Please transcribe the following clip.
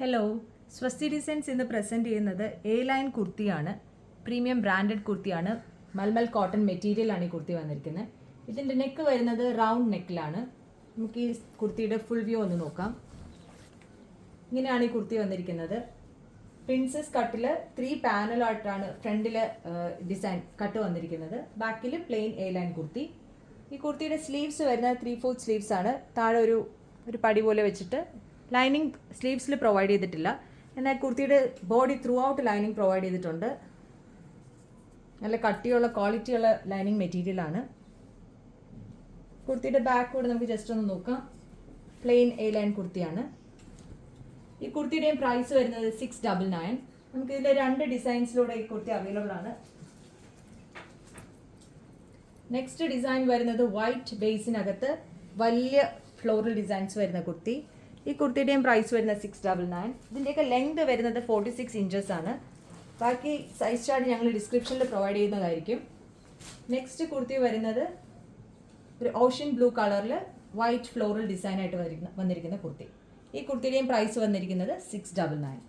Hello, സ്വസ്തി designs ഇന്ന് present ചെയ്യുന്നത് എ ലൈൻ കുർത്തിയാണ്. പ്രീമിയം ബ്രാൻഡഡ് കുർത്തിയാണ്. മൽമൽ കോട്ടൺ മെറ്റീരിയലാണ് ഈ കുർത്തി വന്നിരിക്കുന്നത്. ഇതിൻ്റെ നെക്ക് വരുന്നത് റൗണ്ട് നെക്കിലാണ്. നമുക്ക് ഈ കുർത്തിയുടെ ഫുൾ വ്യൂ ഒന്ന് നോക്കാം. ഇങ്ങനെയാണ് ഈ കുർത്തി വന്നിരിക്കുന്നത്. പ്രിൻസസ് കട്ടിൽ 3 പാനലായിട്ടാണ് ഫ്രണ്ടിൽ ഡിസൈൻ കട്ട് വന്നിരിക്കുന്നത്. ബാക്കിൽ പ്ലെയിൻ എ ലൈൻ കുർത്തി. ഈ കുർത്തിയുടെ സ്ലീവ്സ് വരുന്നത് 3/4 സ്ലീവ്സ് ആണ്. താഴെ ഒരു പടി പോലെ വെച്ചിട്ട് ലൈനിങ് സ്ലീവ്സിൽ പ്രൊവൈഡ് ചെയ്തിട്ടില്ല. എന്നാൽ കുർത്തിയുടെ body throughout lining provide ചെയ്തിട്ടുണ്ട്. നല്ല കട്ടിയുള്ള ക്വാളിറ്റിയുള്ള ലൈനിങ് മെറ്റീരിയലാണ്. കുർത്തിയുടെ ബാക്ക് കൂടെ നമുക്ക് ജസ്റ്റ് ഒന്ന് നോക്കാം. പ്ലെയിൻ എ ലൈൻ കുർത്തിയാണ്. ഈ കുർത്തിയുടെയും പ്രൈസ് വരുന്നത് 699. നമുക്ക് ഇതിലെ 2 ഡിസൈൻസിലൂടെ ഈ കുർത്തി അവൈലബിൾ ആണ്. നെക്സ്റ്റ് ഡിസൈൻ വരുന്നത് വൈറ്റ് ബേസിനകത്ത് വലിയ ഫ്ലോറൽ ഡിസൈൻസ് വരുന്ന കുർത്തി. ഈ കുർത്തിയുടെയും പ്രൈസ് വരുന്നത് 699. ഇതിൻ്റെയൊക്കെ ലെങ്ത് വരുന്നത് 46 ഇഞ്ചസ് ആണ്. ബാക്കി സൈസ് ചാർട്ട് ഞങ്ങൾ ഡിസ്ക്രിപ്ഷനിൽ പ്രൊവൈഡ് ചെയ്യുന്നതായിരിക്കും. നെക്സ്റ്റ് കുർത്തി വരുന്നത് ഒരു ഓഷ്യൻ ബ്ലൂ കളറിൽ വൈറ്റ് ഫ്ലോറൽ ഡിസൈനായിട്ട് വന്നിരിക്കുന്ന കുർത്തി. ഈ കുർത്തിയുടെയും പ്രൈസ് വന്നിരിക്കുന്നത് 699.